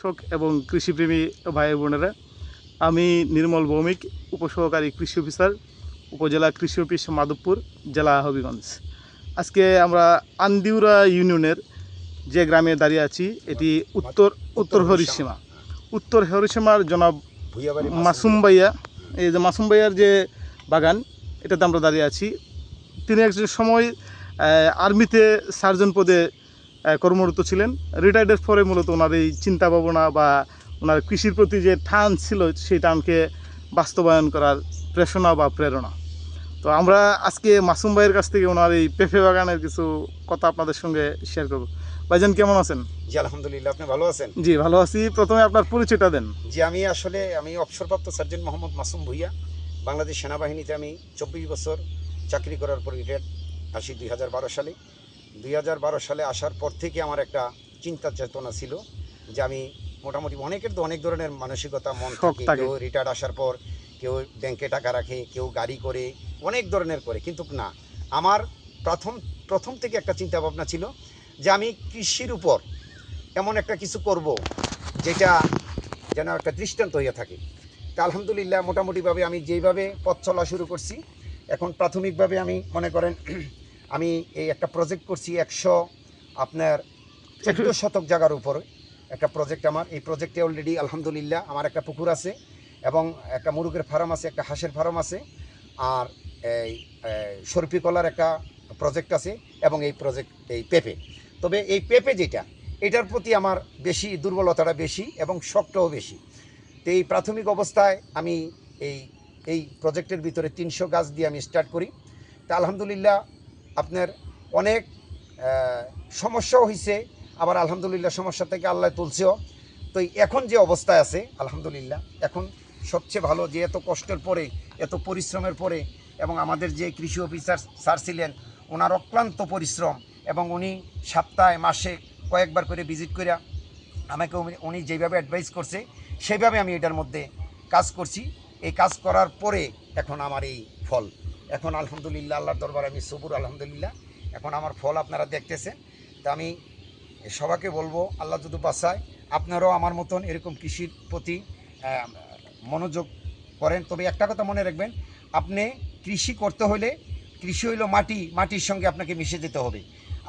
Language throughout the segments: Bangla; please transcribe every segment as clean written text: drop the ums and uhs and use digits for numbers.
কৃষক এবং কৃষিপ্রেমী ভাই বোনেরা, আমি নির্মল ভৌমিক, উপসহকারী কৃষি অফিসার, উপজেলা কৃষি অফিস মাধবপুর, জেলা হবিগঞ্জ। আজকে আমরা আন্দিউরা ইউনিয়নের যে গ্রামে দাঁড়িয়ে আছি, এটি উত্তর হরিসীমার জনাব মাসুম ভাইয়া, এই যে মাসুম ভাইয়ার যে বাগান, এটাতে আমরা দাঁড়িয়ে আছি। তিনি একজন সময় আর্মিতে সার্জন পদে কর্মরত ছিলেন। রিটায়ার্ডের পরে মূলত ওনার এই চিন্তা ভাবনা বা ওনার কৃষির প্রতি যে টান ছিল, সেই টানকে বাস্তবায়ন করার প্রেরণা। তো আমরা আজকে মাসুম ভাইয়ের কাছ থেকে ওনার এই পেঁপে বাগানের কিছু কথা আপনাদের সঙ্গে শেয়ার করব। ভাইজান, কেমন আছেন? জি আলহামদুলিল্লাহ, আপনি ভালো আছেন? জি ভালো আছি। প্রথমে আপনার পরিচয়টা দেন। জি আমি অবসরপ্রাপ্ত সার্জেন্ট মোহাম্মদ মাসুম ভুইয়া। বাংলাদেশ সেনাবাহিনীতে আমি 24 বছর চাকরি করার পর রিটায়ার্ড আসি 2012 সালে। 2012 সালে আসার পর থেকে আমার একটা চিন্তা চেতনা ছিল যে আমি মোটামুটি অনেকের তো অনেক ধরনের মানসিকতা মন থাকে। কেউ রিটায়ার্ড আসার পর কেউ ব্যাংকে টাকা রাখে, কেউ গাড়ি করে, অনেক ধরনের করে, কিন্তু না, আমার প্রথম থেকে একটা চিন্তা ভাবনা ছিল যে আমি কৃষির উপর এমন একটা কিছু করব যেটা যেন একটা দৃষ্টান্ত হয়ে থাকে। তা আলহামদুলিল্লাহ মোটামুটিভাবে আমি যেইভাবে পথ চলা শুরু করছি, এখন প্রাথমিকভাবে আমি মনে করেন আমি এই একটা প্রজেক্ট করছি 14 শতক জায়গার উপরে একটা প্রজেক্ট আমার। এই প্রজেক্টে অলরেডি আলহামদুলিল্লাহ আমার একটা পুকুর আছে এবং একটা মুরগের ফার্ম আছে, একটা হাঁসের ফার্ম আছে, আর এই সরপি কলার একটা প্রজেক্ট আছে এবং এই পেঁপে। তবে এই পেঁপে যেটা, এটার প্রতি আমার বেশি দুর্বলতাটা বেশি এবং শখটাও বেশি। তো এই প্রাথমিক অবস্থায় আমি এই প্রজেক্টের ভিতরে 300 গাছ দিয়ে আমি স্টার্ট করি। তা আলহামদুলিল্লাহ আপনার অনেক সমস্যাও হয়েছে, আবার আলহামদুলিল্লাহ সমস্যা থেকে আল্লাহ তুলছেও। তো এখন যে অবস্থায় আছে আলহামদুলিল্লাহ, এখন সবচেয়ে ভালো যে এত কষ্টের পরে, এত পরিশ্রমের পরে, এবং আমাদের যে কৃষি অফিসার স্যার ছিলেন, ওনার অক্লান্ত পরিশ্রম, এবং উনি সপ্তাহে মাসে কয়েকবার করে ভিজিট করে আমাকে উনি যেভাবে অ্যাডভাইস করছে সেইভাবে আমি এটার মধ্যে কাজ করছি। এই কাজ করার পরে এখন আমার এই ফল, এখন আলহামদুলিল্লাহ আল্লাহর দরবার আমি সবুর আলহামদুলিল্লাহ, এখন আমার ফল আপনারা দেখতেছেন। তা আমি সবাইকে বলবো, আল্লাহ যদি বাঁচায় আপনারাও আমার মতন এরকম কৃষির প্রতি মনোযোগ করেন। তবে একটা কথা মনে রাখবেন, আপনি কৃষি করতে হলে, কৃষি হইল মাটির সঙ্গে আপনাকে মিশে যেতে হবে।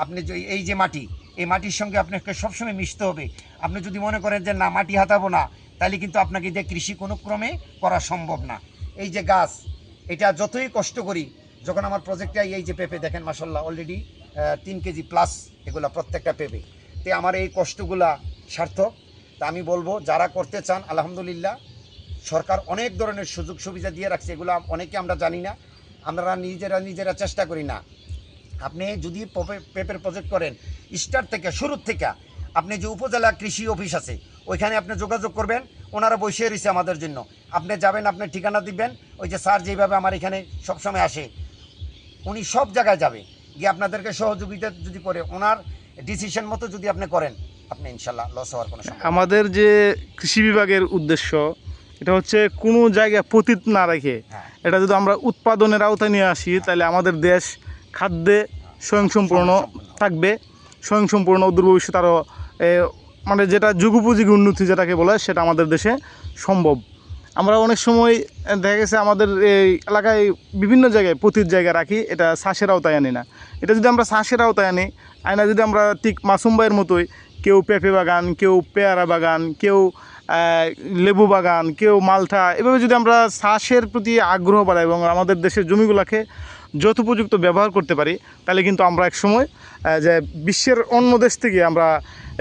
আপনি এই যে মাটি, এই মাটির সঙ্গে আপনাকে সবসময় মিশতে হবে। আপনি যদি মনে করেন যে না মাটি হাতাবো না, তাহলে কিন্তু আপনাকে যে কৃষি কোনো ক্রমে করা সম্ভব না। এই যে গাছ, এটা যতই কষ্ট করি, যখন আমার প্রজেক্টে এই যে পেঁপে দেখেন মাশাআল্লাহ অলরেডি 3 কেজি প্লাস এগুলা প্রত্যেকটা পেঁপে, তে আমার এই কষ্টগুলা সার্থক। তা আমি বলবো যারা করতে চান, আলহামদুলিল্লাহ সরকার অনেক ধরনের সুযোগ সুবিধা দিয়ে রাখছে, এগুলো অনেকে আমরা জানি না, আমরা নিজেরা চেষ্টা করি না। আপনি যদি পেঁপের প্রজেক্ট করেন, স্টার্ট থেকে শুরুর থেকে আপনি যে উপজেলা কৃষি অফিস আছে ওইখানে আপনি যোগাযোগ করবেন, ওনারা বসে রয়েছে আমাদের জন্য। আপনি যাবেন, আপনি ঠিকানা দিবেন, ওই যে স্যার যেভাবে আমার এখানে সবসময় আসে, উনি সব জায়গায় যাবে গিয়ে আপনাদেরকে সহযোগিতা যদি করে, ওনার ডিসিশন মতো যদি আপনি করেন, আপনি ইনশাল্লাহ লস হওয়ার কোনো সম্ভাবনা। আমাদের যে কৃষি বিভাগের উদ্দেশ্য, এটা হচ্ছে কোনো জায়গায় পতিত না রেখে এটা যদি আমরা উৎপাদনের আওতায় নিয়ে আসি, তাহলে আমাদের দেশ খাদ্যে স্বয়ংসম্পূর্ণ থাকবে, স্বয়ংসম্পূর্ণ দূর ভবিষ্যৎ আরও মানে যেটা যুগোপযোগী উন্নতি যেটাকে বলে, সেটা আমাদের দেশে সম্ভব। আমরা অনেক সময় দেখা গেছে আমাদের এই এলাকায় বিভিন্ন জায়গায় পতিত জায়গায় রাখি, এটা চাষের আওতায় আনি না। এটা যদি আমরা চাষের আওতায় আনি, আয়না যদি আমরা ঠিক মাসুম ভাইয়ের মতোই, কেউ পেঁপে বাগান, কেউ পেয়ারা বাগান, কেউ লেবু বাগান, কেউ মালটা, এভাবে যদি আমরা চাষের প্রতি আগ্রহ বাড়াই এবং আমাদের দেশের জমিগুলোকে যথোপযুক্ত ব্যবহার করতে পারি, তাহলে কিন্তু আমরা এক সময় যে বিশ্বের অন্য দেশ থেকে আমরা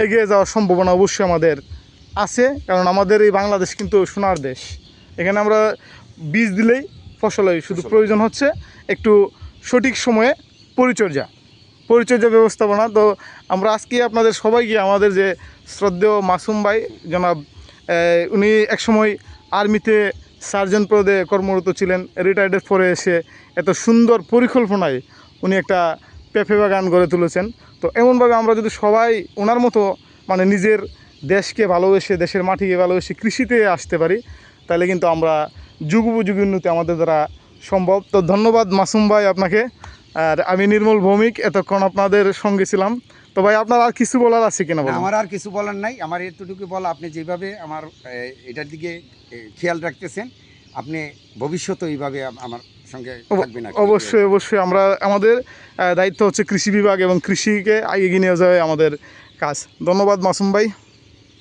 এগিয়ে যাওয়ার সম্ভাবনা অবশ্যই আমাদের আছে। কারণ আমাদের এই বাংলাদেশ কিন্তু সোনার দেশ, এখানে আমরা বীজ দিলেই ফসল হয়, শুধু প্রয়োজন হচ্ছে একটু সঠিক সময়ে পরিচর্যা ব্যবস্থাপনা। তো আমরা আজকে আপনাদের সবাইকে, আমাদের যে শ্রদ্ধেয় মাসুম ভাই জনাব, উনি একসময় আর্মিতে সার্জন পদে কর্মরত ছিলেন, রিটায়ার্ডের পরে এসে এত সুন্দর পরিকল্পনায় উনি একটা পেঁপে বাগান গড়ে তুলেছেন। তো এমনভাবে আমরা যদি সবাই ওনার মতো মানে নিজের দেশকে ভালোবেসে, দেশের মাটিকে ভালোবেসে কৃষিতে আসতে পারি, তাহলে কিন্তু আমরা যুগোপযোগী উন্নতি আমাদের দ্বারা সম্ভব। তো ধন্যবাদ মাসুম ভাই আপনাকে। আর আমি নির্মল ভৌমিক, এতক্ষণ আপনাদের সঙ্গে ছিলাম। তো ভাই আপনার আর কিছু বলার আছে কিনা না, বলুন? আমার আর কিছু বলার নাই, আমার এতটুকু বলা, আপনি যেভাবে আমার এটার দিকে খেয়াল রাখতেছেন, আপনি ভবিষ্যতে এইভাবে আমার সঙ্গে থাকবেন আর কি। অবশ্যই অবশ্যই, আমরা আমাদের দায়িত্ব হচ্ছে কৃষি বিভাগ এবং কৃষিকে এগিয়ে নিয়ে যাওয়া আমাদের কাজ। ধন্যবাদ মাসুম ভাই।